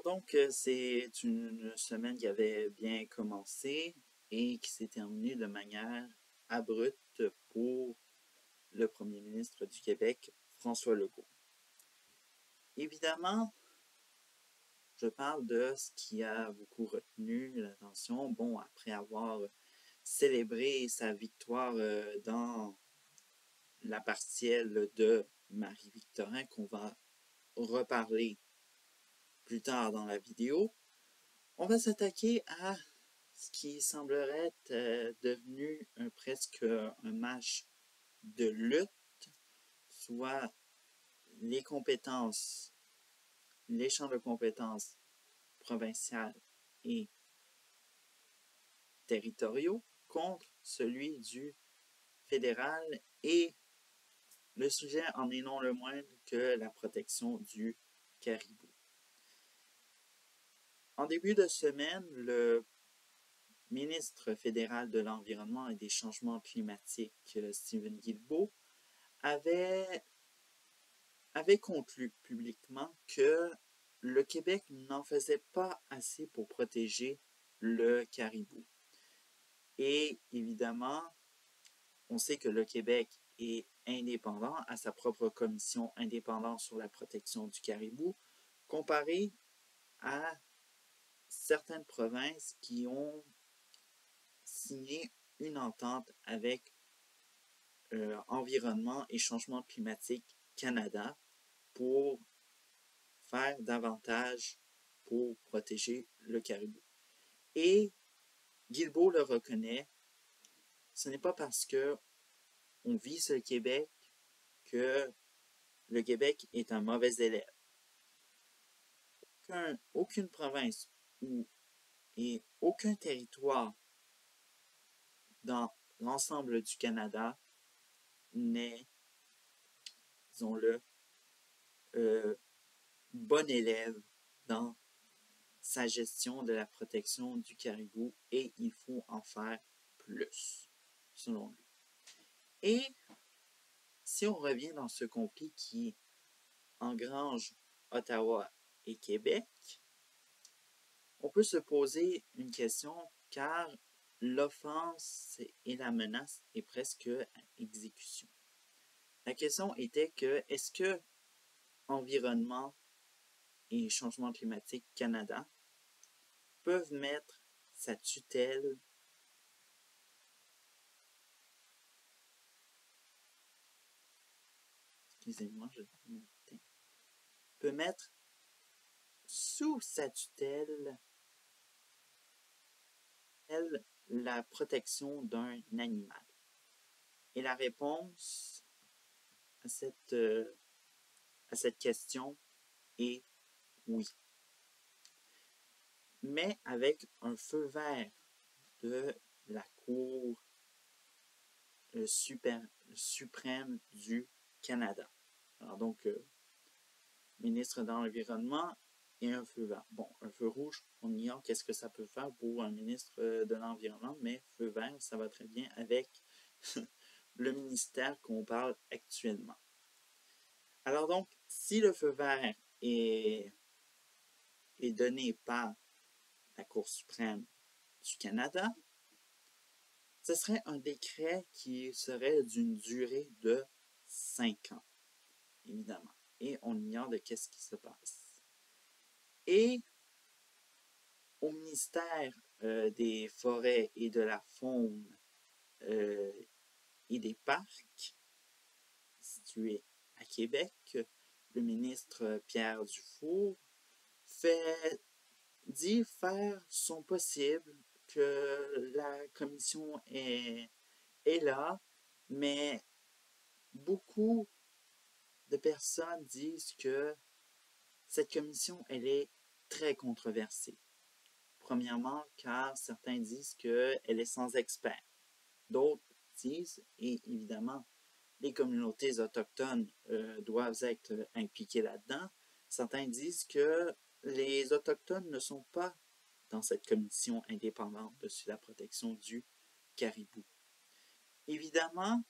Alors donc, c'est une semaine qui avait bien commencé et qui s'est terminée de manière abrupte pour le premier ministre du Québec, François Legault. Évidemment, je parle de ce qui a beaucoup retenu l'attention. Bon, après avoir célébré sa victoire dans la partielle de Marie-Victorin, qu'on va reparler plus tard dans la vidéo, on va s'attaquer à ce qui semblerait être devenu presque un match de lutte, soit les compétences, les champs de compétences provinciales et territoriaux contre celui du fédéral, et le sujet en est non le moindre que la protection du caribou. En début de semaine, le ministre fédéral de l'Environnement et des Changements climatiques, Stephen Guilbeault, avait conclu publiquement que le Québec n'en faisait pas assez pour protéger le caribou. Et évidemment, on sait que le Québec est indépendant, à sa propre commission indépendante sur la protection du caribou, comparé à certaines provinces qui ont signé une entente avec Environnement et Changement climatique Canada pour faire davantage pour protéger le caribou. Et Guilbeault le reconnaît, ce n'est pas parce que on vise le Québec que le Québec est un mauvais élève. Aucune province et aucun territoire dans l'ensemble du Canada n'est, disons-le, bon élève dans sa gestion de la protection du caribou, et il faut en faire plus, selon lui. Et si on revient dans ce conflit qui engrange Ottawa et Québec, on peut se poser une question, car l'offense et la menace est presque à exécution. La question était que, est-ce que Environnement et Changement climatique Canada peuvent mettre sa tutelle peut mettre sous sa tutelle la protection d'un animal? Et la réponse à cette question est oui. Mais avec un feu vert de la Cour suprême du Canada. Alors donc, ministre de l'Environnement et un feu vert. Bon, un feu rouge, on ignore qu'est-ce que ça peut faire pour un ministre de l'Environnement, mais feu vert, ça va très bien avec le ministère qu'on parle actuellement. Alors donc, si le feu vert est donné par la Cour suprême du Canada, ce serait un décret qui serait d'une durée de 5 ans, évidemment. Et on ignore de qu'est-ce qui se passe. Et au ministère des Forêts et de la Faune et des Parcs, situé à Québec, le ministre Pierre Dufour dit faire son possible, que la commission est là, mais beaucoup de personnes disent que cette commission, elle est très controversée. Premièrement, car certains disent qu'elle est sans experts. D'autres disent, et évidemment, les communautés autochtones doivent être impliquées là-dedans. Certains disent que les Autochtones ne sont pas dans cette commission indépendante sur la protection du caribou. Évidemment,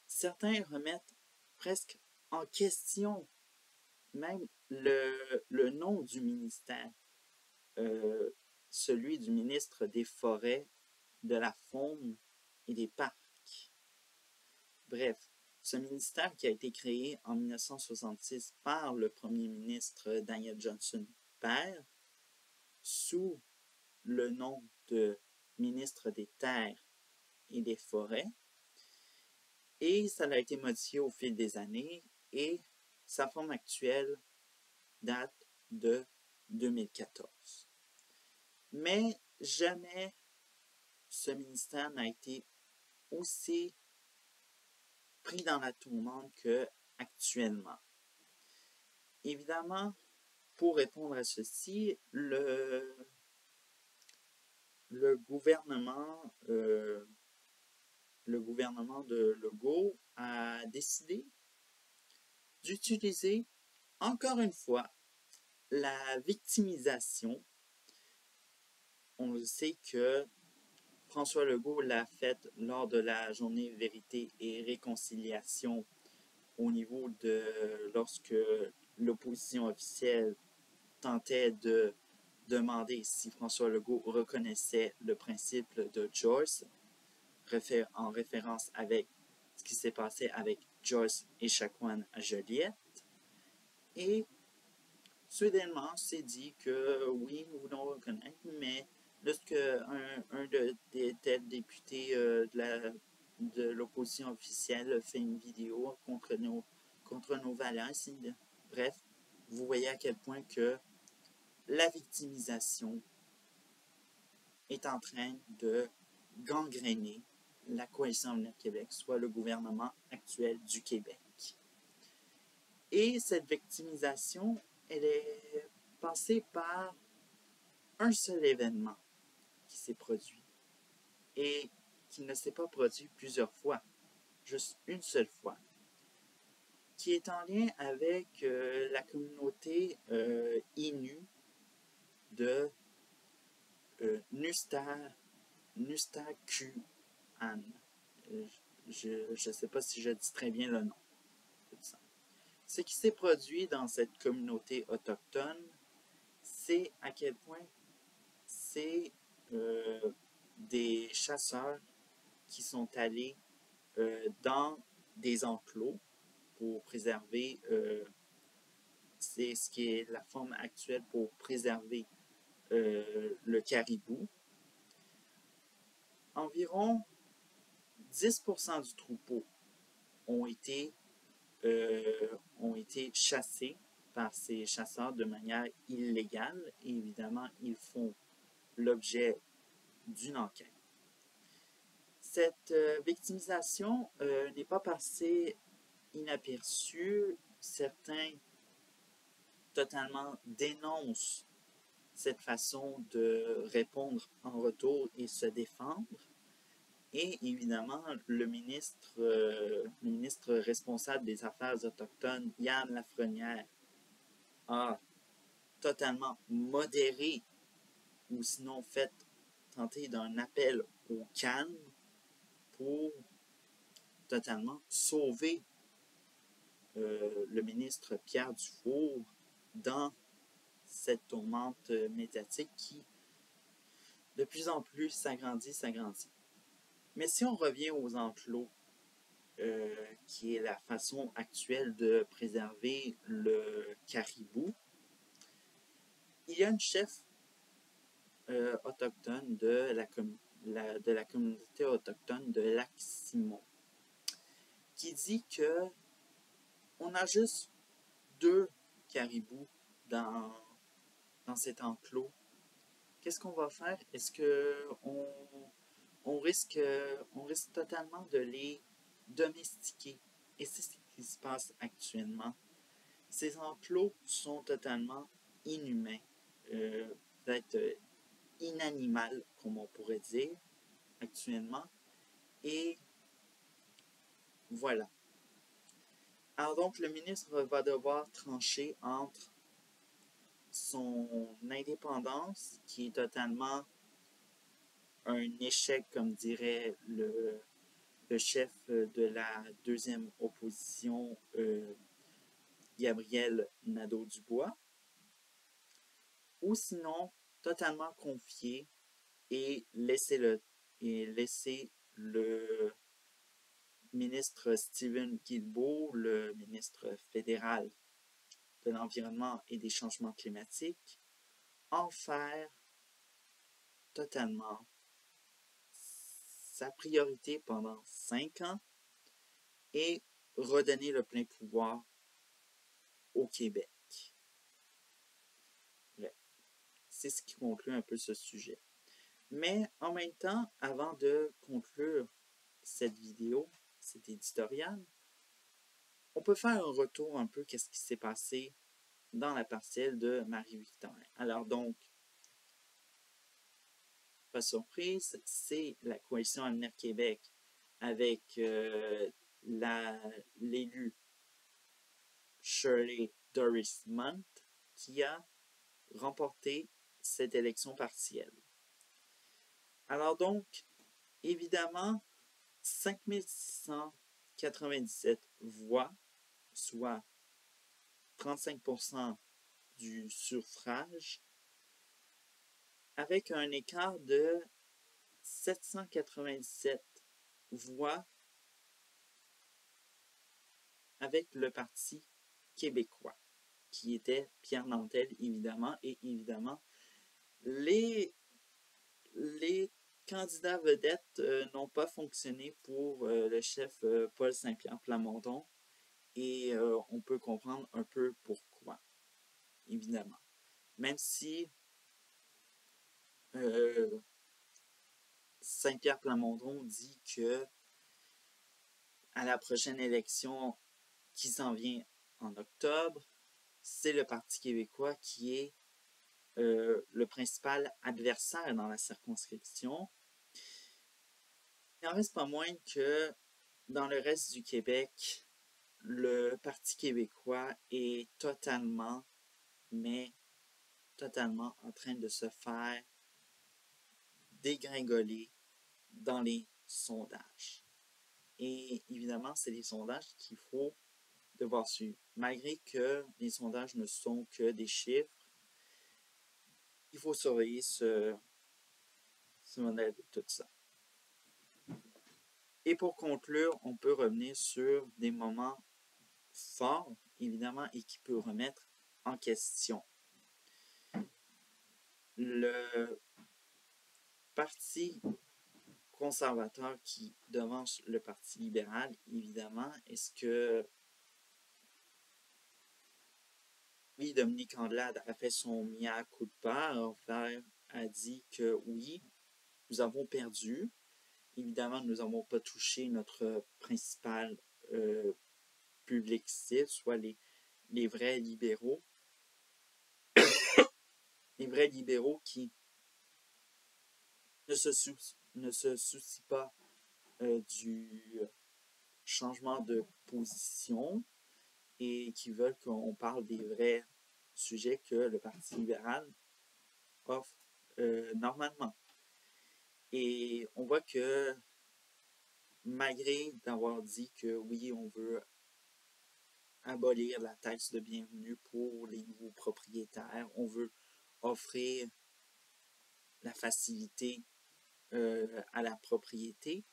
certains remettent presque en question même le nom du ministère, celui du ministre des Forêts, de la Faune et des Parcs. Bref, ce ministère qui a été créé en 1966 par le premier ministre Daniel Johnson père, sous le nom de ministre des Terres et des Forêts, et ça a été modifié au fil des années, et sa forme actuelle date de 2014. Mais jamais ce ministère n'a été aussi pris dans la tourmente qu'actuellement. Évidemment, pour répondre à ceci, le gouvernement de Legault a décidé d'utiliser encore une fois la victimisation. On le sait que François Legault l'a fait lors de la journée Vérité et Réconciliation au niveau de lorsque l'opposition officielle tentait de demander si François Legault reconnaissait le principe de Joyce, en référence avec ce qui s'est passé avec Joyce et Echaquan à Joliette. Et soudainement, c'est dit que oui, nous voulons reconnaître, mais lorsque un des députés de l'opposition officielle fait une vidéo contre nos valeurs, bref, vous voyez à quel point que la victimisation est en train de gangréner la Coalition Avenir Québec, soit le gouvernement actuel du Québec. Et cette victimisation, elle est passée par un seul événement qui s'est produit et qui ne s'est pas produit plusieurs fois, juste une seule fois, qui est en lien avec la communauté Innu de Nustaquan. Je ne sais pas si je dis très bien le nom. Ce qui s'est produit dans cette communauté autochtone, c'est à quel point c'est des chasseurs qui sont allés dans des enclos pour préserver, c'est ce qui est la forme actuelle pour préserver le caribou. Environ 10% du troupeau ont été chassés par ces chasseurs de manière illégale et évidemment, ils font l'objet d'une enquête. Cette victimisation n'est pas passée inaperçue. Certains totalement dénoncent cette façon de répondre en retour et se défendre. Et évidemment, le ministre responsable des Affaires autochtones, Yann Lafrenière, a totalement modéré ou sinon tenter d'un appel au calme pour totalement sauver le ministre Pierre Dufour dans cette tourmente médiatique qui de plus en plus s'agrandit. Mais si on revient aux enclos, qui est la façon actuelle de préserver le caribou, il y a une chef autochtone de la communauté autochtone de Lac-Simon qui dit que on a juste 2 caribous dans cet enclos. Qu'est-ce qu'on va faire? Est-ce qu'on risque totalement de les domestiquer? Et c'est ce qui se passe actuellement. Ces enclos sont totalement inhumains, peut-être inanimal, comme on pourrait dire, actuellement. Et voilà. Alors donc, le ministre va devoir trancher entre son indépendance, qui est totalement un échec, comme dirait le chef de la deuxième opposition Gabriel Nadeau-Dubois, ou sinon totalement confier et laisser le ministre Stephen Guilbeault, le ministre fédéral de l'Environnement et des Changements climatiques, en faire totalement sa priorité pendant 5 ans et redonner le plein pouvoir au Québec. Bref, c'est ce qui conclut un peu ce sujet. Mais en même temps, avant de conclure cette vidéo, cet éditorial, on peut faire un retour un peu qu'est-ce qui s'est passé dans la partielle de Marie-Victorin. Alors donc, pas surprise, c'est la coalition Avenir Québec avec l'élu Shirley Doris Montt qui a remporté cette élection partielle. Alors donc, évidemment, 5697 voix, soit 35% du suffrage, avec un écart de 797 voix avec le Parti québécois, qui était Pierre Nantel, évidemment, et évidemment, les candidats vedettes n'ont pas fonctionné pour le chef Paul Saint-Pierre Plamondon, et on peut comprendre un peu pourquoi, évidemment. Même si Saint-Pierre Plamondon dit que à la prochaine élection qui s'en vient en octobre, c'est le Parti québécois qui est le principal adversaire dans la circonscription. Il n'en reste pas moins que dans le reste du Québec, le Parti québécois est totalement en train de se faire dégringoler dans les sondages. Et évidemment, c'est les sondages qu'il faut devoir suivre. Malgré que les sondages ne sont que des chiffres, il faut surveiller ce modèle de tout ça. Et pour conclure, on peut revenir sur des moments forts, évidemment, et qui peut remettre en question. Le Parti conservateur qui devance le Parti libéral, évidemment, est-ce que oui, Dominique Andelade a fait son mea culpa, a dit que oui, nous avons perdu. Évidemment, nous n'avons pas touché notre principal public cible, soit les vrais libéraux. Les vrais libéraux qui ne se soucient pas du changement de position et qui veulent qu'on parle des vrais sujets que le Parti libéral offre normalement. Et on voit que malgré d'avoir dit que oui, on veut abolir la taxe de bienvenue pour les nouveaux propriétaires, on veut offrir la facilité à la propriété,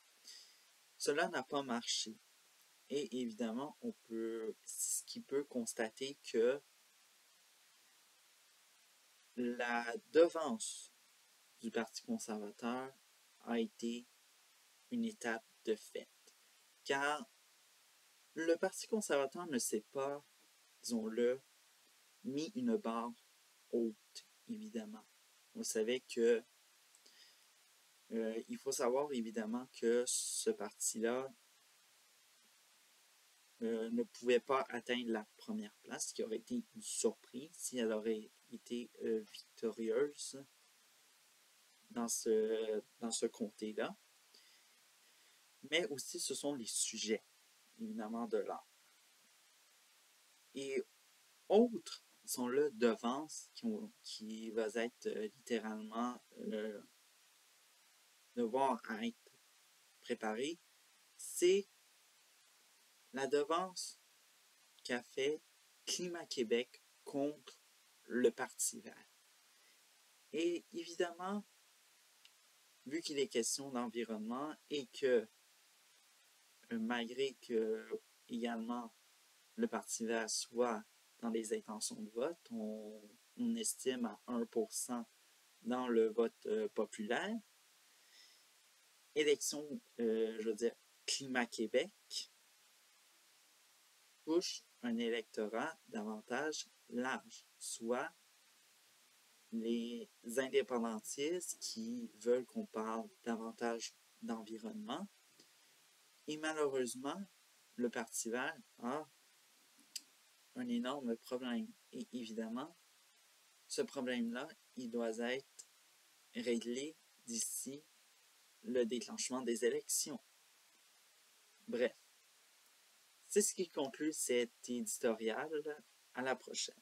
cela n'a pas marché. Et évidemment, ce qui peut constater que la devance du Parti conservateur a été une étape de fait. Car le Parti conservateur ne s'est pas, disons-le, mis une barre haute, évidemment. Vous savez que il faut savoir, évidemment, que ce parti-là ne pouvait pas atteindre la première place, ce qui aurait été une surprise si elle aurait été victorieuse dans ce comté-là. Mais aussi, ce sont les sujets, évidemment, de l'art. Et autres sont là devance qui va être littéralement devoir être préparé, c'est la devance qu'a fait Climat Québec contre le Parti vert. Et évidemment, vu qu'il est question d'environnement et que malgré que également le Parti vert soit dans les intentions de vote, on estime à 1% dans le vote populaire. Élection, je veux dire, Climat Québec touche un électorat davantage large, soit les indépendantistes qui veulent qu'on parle davantage d'environnement. Et malheureusement, le Parti vert a un énorme problème. Et évidemment, ce problème-là, il doit être réglé d'ici le déclenchement des élections. Bref, c'est ce qui conclut cet éditorial. À la prochaine.